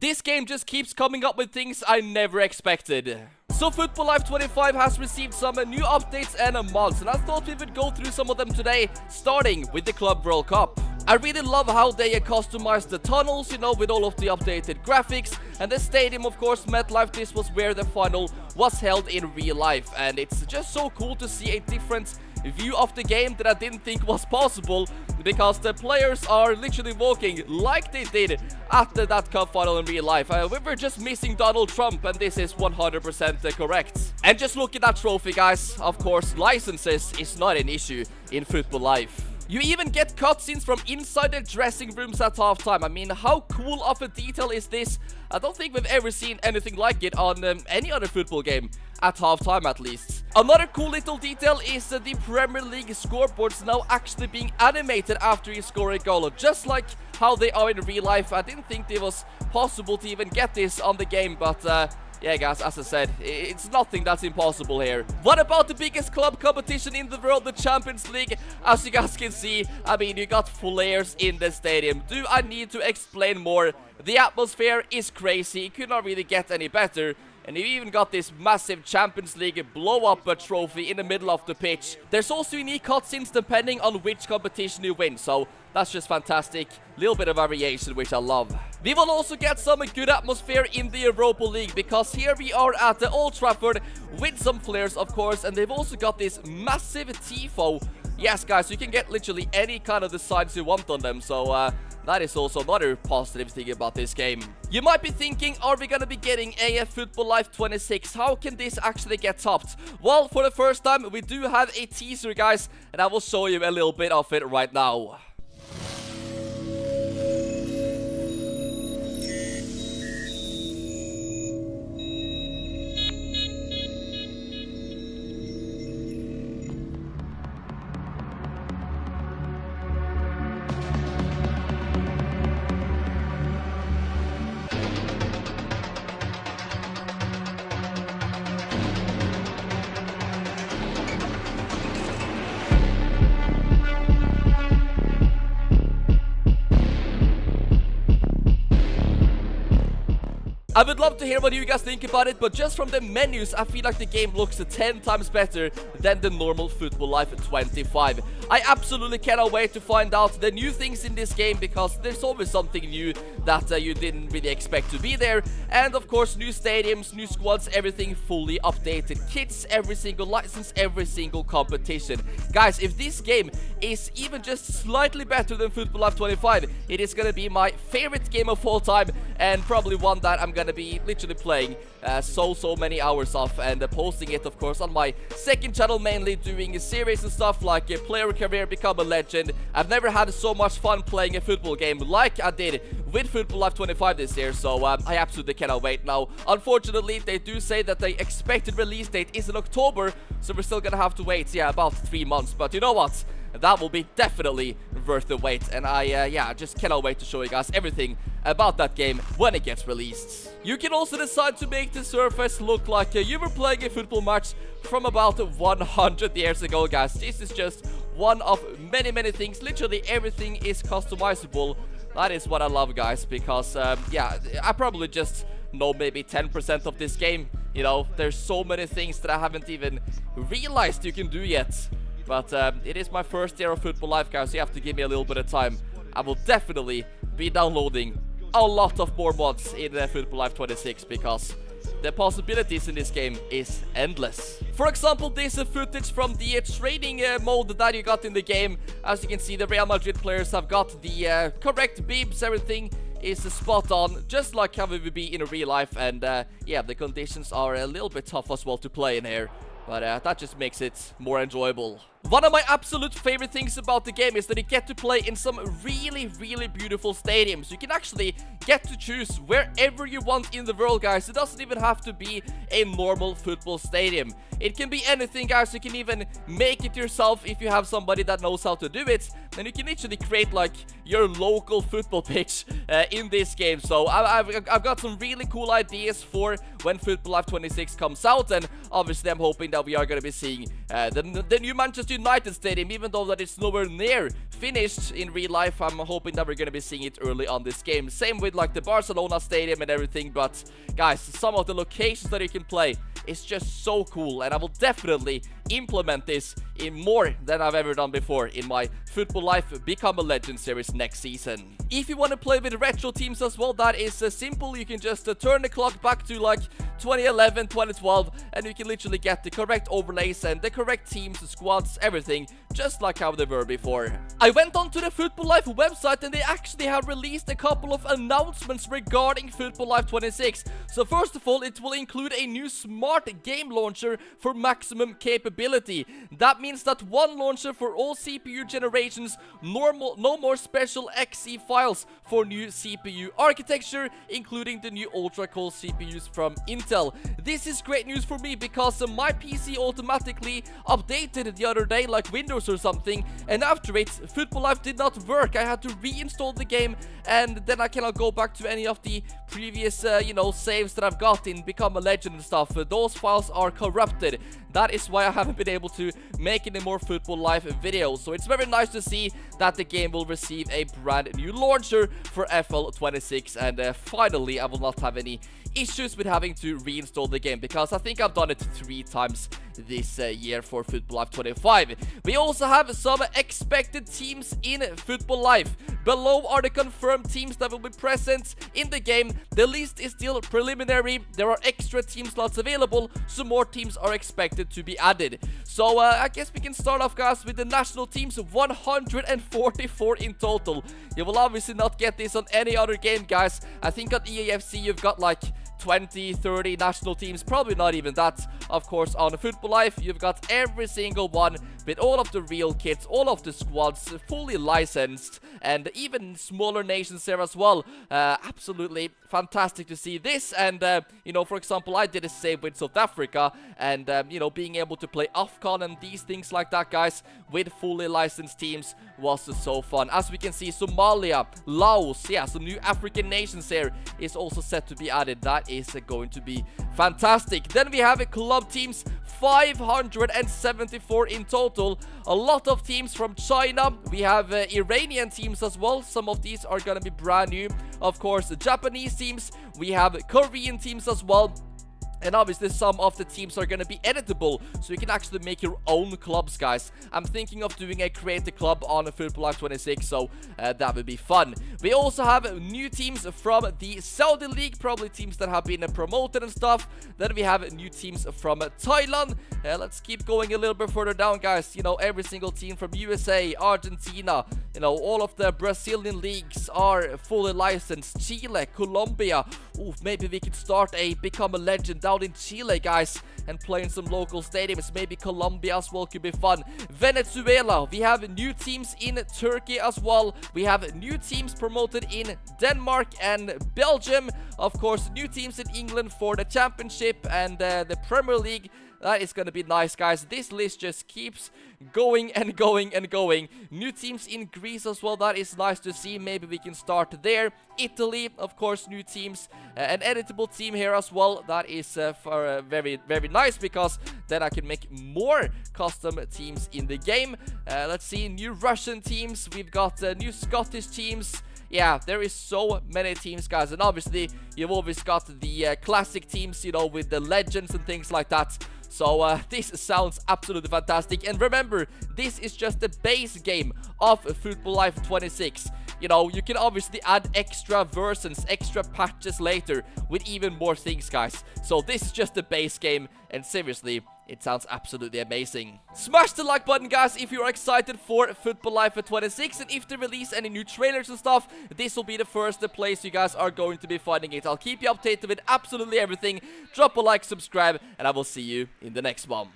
This game just keeps coming up with things I never expected. So Football Life 25 has received some new updates and mods, and I thought we would go through some of them today, starting with the Club World Cup. I really love how they customized the tunnels, you know, with all of the updated graphics, and the stadium, of course, MetLife. This was where the final was held in real life, and it's just so cool to see a different view of the game that I didn't think was possible, because the players are literally walking like they did at that cup final in real life. We were just missing Donald Trump, and this is 100% correct. And just look at that trophy, guys. Of course, licenses is not an issue in Football Life. You even get cutscenes from inside the dressing rooms at halftime. I mean, how cool of a detail is this? I don't think we've ever seen anything like it on any other football game, at halftime at least. Another cool little detail is the Premier League scoreboards now actually being animated after you score a goal, just like how they are in real life. I didn't think it was possible to even get this on the game, but yeah, guys, as I said, it's nothing that's impossible here. What about the biggest club competition in the world, the Champions League? As you guys can see, I mean, you got flares in the stadium. Do I need to explain more? The atmosphere is crazy. It could not really get any better. And you even got this massive Champions League blow-up trophy in the middle of the pitch. There's also unique cutscenes depending on which competition you win, so that's just fantastic. Little bit of variation, which I love. We will also get some good atmosphere in the Europa League, because here we are at the Old Trafford with some flares, of course, and they've also got this massive tifo. Yes, guys, you can get literally any kind of designs you want on them, so that is also another positive thing about this game. You might be thinking, are we gonna be getting a Football Life 26? How can this actually get topped? Well, for the first time, we do have a teaser, guys, and I will show you a little bit of it right now. I would love to hear what you guys think about it, but just from the menus, I feel like the game looks 10 times better than the normal Football Life 25. I absolutely cannot wait to find out the new things in this game, because there's always something new that you didn't really expect to be there. And of course, new stadiums, new squads, everything fully updated. Kits, every single license, every single competition. Guys, if this game is even just slightly better than Football Life 25, it is gonna be my favorite game of all time, and probably one that I'm gonna be literally playing so many hours of, and posting it, of course, on my second channel, mainly doing a series and stuff like player career, become a legend. I've never had so much fun playing a football game like I did with Football Life 25 this year, so I absolutely cannot wait. Now, unfortunately, they do say that the expected release date is in October, so we're still gonna have to wait, yeah, about 3 months. But you know what? That will be definitely worth the wait, and I just cannot wait to show you guys everything about that game when it gets released. You can also decide to make the surface look like you were playing a football match from about 100 years ago, guys. This is just one of many things. Literally everything is customizable. That is what I love, guys, because yeah, I probably just know maybe 10% of this game. You know, there's so many things that I haven't even realized you can do yet. But it is my first year of Football Life, guys, so you have to give me a little bit of time. I will definitely be downloading a lot of more mods in Football Life 26, because the possibilities in this game is endless. For example, this footage from the training mode that you got in the game. As you can see, the Real Madrid players have got the correct bibs. Everything is spot on, just like how it would be in real life. And yeah, the conditions are a little bit tough as well to play in here, but that just makes it more enjoyable. One of my absolute favorite things about the game is that you get to play in some really beautiful stadiums. You can actually get to choose wherever you want in the world, guys. It doesn't even have to be a normal football stadium. It can be anything, guys. You can even make it yourself if you have somebody that knows how to do it. Then you can literally create like your local football pitch in this game. So I've got some really cool ideas for when Football Life 26 comes out, and obviously I'm hoping that we are going to be seeing the new Manchester United Stadium, even though that it's nowhere near finished in real life. I'm hoping that we're gonna be seeing it early on this game. Same with like the Barcelona Stadium and everything, but guys, some of the locations that you can play is just so cool, and I will definitely implement this in more than I've ever done before in my Football Life Become a Legend series next season. If you want to play with retro teams as well, that is simple. You can just turn the clock back to like 2011, 2012, and you can literally get the correct overlays and the correct teams, squads, everything, just like how they were before. I went on to the Football Life website, and they actually have released a couple of announcements regarding Football Life 26. So first of all, it will include a new smart game launcher for maximum capability. That means that one launcher for all CPU generations, no more special XE files for new CPU architecture, including the new ultra-core CPUs from Intel. This is great news for me because my PC automatically updated the other day, like Windows or something, and after it, Football Life did not work. I had to reinstall the game, and then I cannot go back to any of the previous, saves that I've got in Become a Legend and stuff. Those files are corrupted. That is why I haven't been able to make any more Football Life videos. So it's very nice to see that the game will receive a brand new launcher for FL26, and finally I will not have any issues with having to reinstall the game, because I think I've done it 3 times this year for Football Life 25. We also have some expected teams in Football Life. Below are the confirmed teams that will be present in the game. The list is still preliminary. There are extra team slots available, so more teams are expected to be added. So I guess we can start off, guys, with the national teams. 144 in total. You will obviously not get this on any other game, guys. I think on EAFC you've got like 20, 30 national teams, probably not even that. Of course, on Football Life, you've got every single one with all of the real kits, all of the squads fully licensed, and even smaller nations there as well. Absolutely fantastic to see this. And for example, I did a save with South Africa, and being able to play AFCON and these things like that, guys, with fully licensed teams was so fun. As we can see, Somalia, Laos, yeah, some new African nations here is also set to be added. That is going to be fantastic. Then we have club teams, 574 in total. A lot of teams from China. We have Iranian teams as well. Some of these are gonna be brand new. Of course, Japanese teams. We have Korean teams as well. And obviously some of the teams are going to be editable, so you can actually make your own clubs, guys. I'm thinking of doing a create a club on Football Life 26, so that would be fun. We also have new teams from the Saudi League, probably teams that have been promoted and stuff. Then we have new teams from Thailand. Let's keep going a little bit further down, guys. Every single team from USA, Argentina, all of the Brazilian leagues are fully licensed. Chile, Colombia. Ooh, maybe we could start a Become a Legend down in Chile, guys, and play in some local stadiums. Maybe Colombia as well could be fun. Venezuela. We have new teams in Turkey as well. We have new teams promoted in Denmark and Belgium. Of course, new teams in England for the Championship and the Premier League. That is going to be nice, guys. This list just keeps going and going and going. New teams in Greece as well. That is nice to see. Maybe we can start there. Italy, of course, new teams. An editable team here as well. That is very, very nice, because then I can make more custom teams in the game. Let's see. New Russian teams. We've got new Scottish teams. Yeah, there is so many teams, guys, and obviously you've always got the classic teams, with the legends and things like that. So this sounds absolutely fantastic. And remember, this is just the base game of Football Life 26. You can obviously add extra versions, extra patches later with even more things, guys. So this is just the base game, and seriously, it sounds absolutely amazing. Smash the like button, guys, if you're excited for Football Life 26, and if they release any new trailers and stuff, this will be the first place you guys are going to be finding it. I'll keep you updated with absolutely everything. Drop a like, subscribe, and I will see you in the next one.